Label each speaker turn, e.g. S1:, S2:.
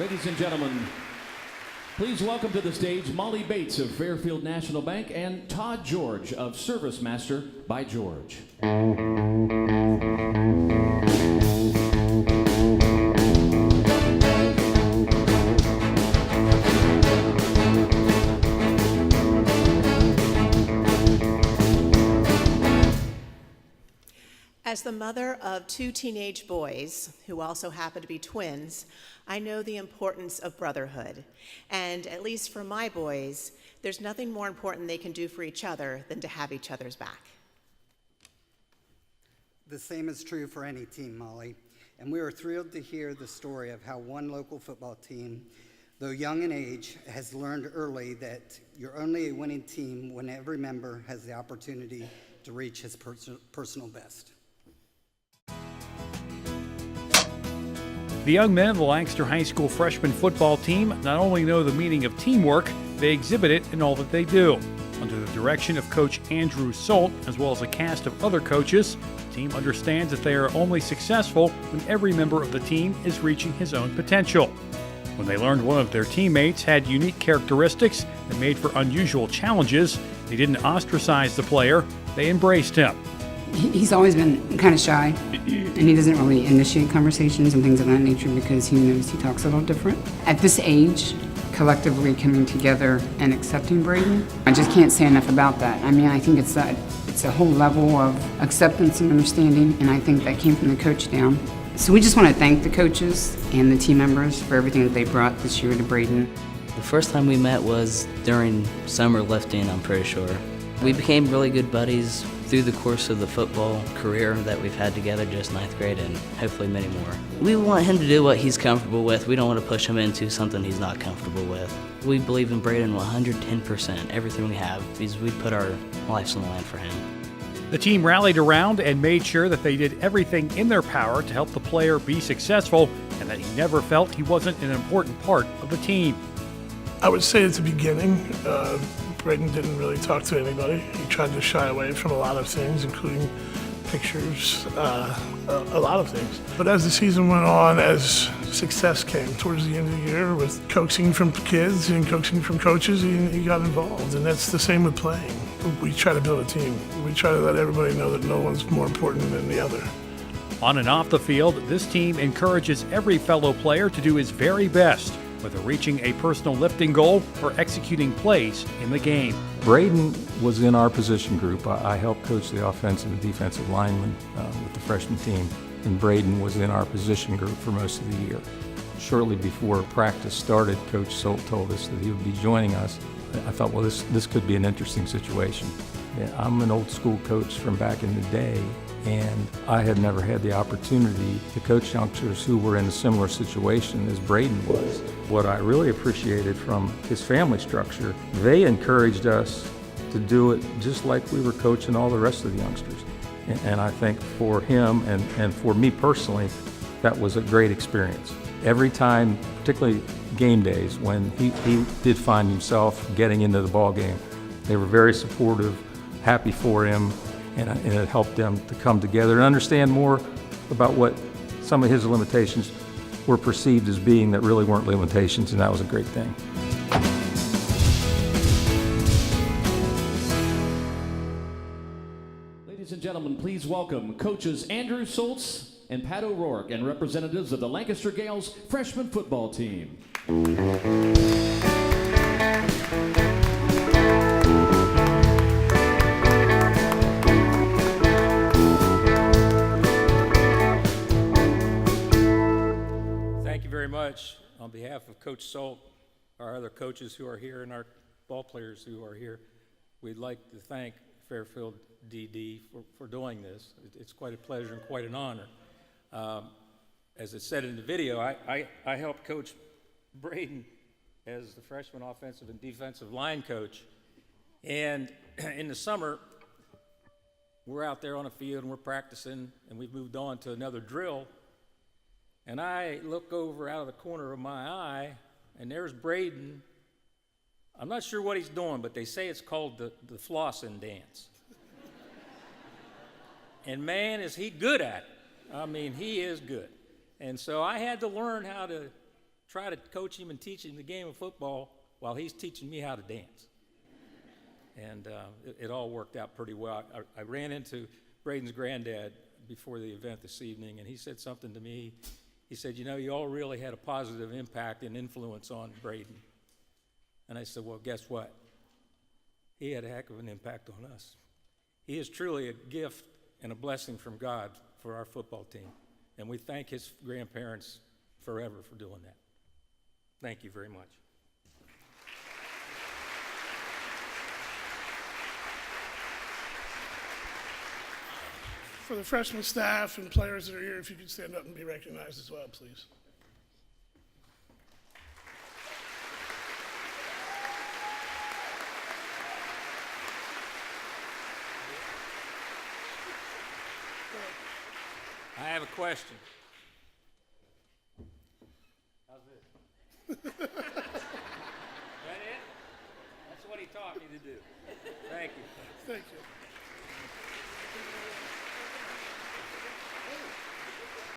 S1: Ladies and gentlemen, please welcome to the stage Molly Bates of Fairfield National Bank and Todd George of Service Master by George.
S2: As the mother of two teenage boys, who also happen to be twins, I know the importance of brotherhood. And at least for my boys, there's nothing more important they can do for each other than to have each other's back.
S3: The same is true for any team, Molly. And we are thrilled to hear the story of how one local football team, though young in age, has learned early that you're only a winning team when every member has the opportunity to reach his personal best.
S4: The young men of the Lancaster High School freshman football team not only know the meaning of teamwork, they exhibit it in all that they do. Under the direction of Coach Andrew Solt, as well as a cast of other coaches, the team understands that they are only successful when every member of the team is reaching his own potential. When they learned one of their teammates had unique characteristics that made for unusual challenges, they didn't ostracize the player, they embraced him.
S5: He's always been kind of shy, and he doesn't really initiate conversations and things of that nature because he knows he talks a little different. At this age, collectively coming together and accepting Braden, I just can't say enough about that. I mean, I think it's a whole level of acceptance and understanding, and I think that came from the coach down. So we just want to thank the coaches and the team members for everything that they brought this year to Braden.
S6: The first time we met was during summer lifting, I'm pretty sure. We became really good buddies through the course of the football career that we've had together, just ninth grade and hopefully many more. We want him to do what he's comfortable with. We don't want to push him into something he's not comfortable with. We believe in Braden 110%, everything we have, because we put our lives on the line for him.
S4: The team rallied around and made sure that they did everything in their power to help the player be successful and that he never felt he wasn't an important part of the team.
S7: I would say at the beginning, Braden didn't really talk to anybody. He tried to shy away from a lot of things, including pictures, a lot of things. But as the season went on, as success came towards the end of the year with coaxing from kids and coaxing from coaches, he got involved. And that's the same with playing. We try to build a team. We try to let everybody know that no one's more important than the other.
S4: On and off the field, this team encourages every fellow player to do his very best, whether reaching a personal lifting goal or executing plays in the game.
S8: Braden was in our position group. I helped coach the offensive and defensive linemen with the freshman team, and Braden was in our position group for most of the year. Shortly before practice started, Coach Solt told us that he would be joining us. I thought, well, this could be an interesting situation. Yeah, I'm an old school coach from back in the day, and I had never had the opportunity to coach youngsters who were in a similar situation as Braden was. What I really appreciated from his family structure, they encouraged us to do it just like we were coaching all the rest of the youngsters. And I think for him and for me personally, that was a great experience. Every time, particularly game days, when he did find himself getting into the ball game, they were very supportive, happy for him, and it helped them to come together and understand more about what some of his limitations were perceived as being that really weren't limitations, and that was a great thing.
S1: Ladies and gentlemen, please welcome coaches Andrew Soltz and Pat O'Rourke and representatives of the Lancaster Gales freshman football team.
S4: Thank you very much. On behalf of Coach Solt, our other coaches who are here, and our ball players who are here, we'd like to thank Fairfield DD for doing this. It's quite a pleasure and quite an honor. As it said in the video, I helped coach Braden as the freshman offensive and defensive line coach. And in the summer, we're out there on the field and we're practicing, and we've moved on to another drill. And I look over out of the corner of my eye, and there's Braden. I'm not sure what he's doing, but they say it's called the flossing dance. And man, is he good at it. I mean, he is good. And so I had to learn how to try to coach him and teach him the game of football while he's teaching me how to dance. And it all worked out pretty well. I ran into Braden's granddad before the event this evening, and he said something to me. He said, you know, you all really had a positive impact and influence on Braden. And I said, well, guess what? He had a heck of an impact on us. He is truly a gift and a blessing from God for our football team. And we thank his grandparents forever for doing that. Thank you very much.
S7: For the freshman staff and players that are here, if you could stand up and be recognized as well, please.
S4: I have a question. How's this? Is that it? That's what he taught me to do. Thank you.
S7: Thank you.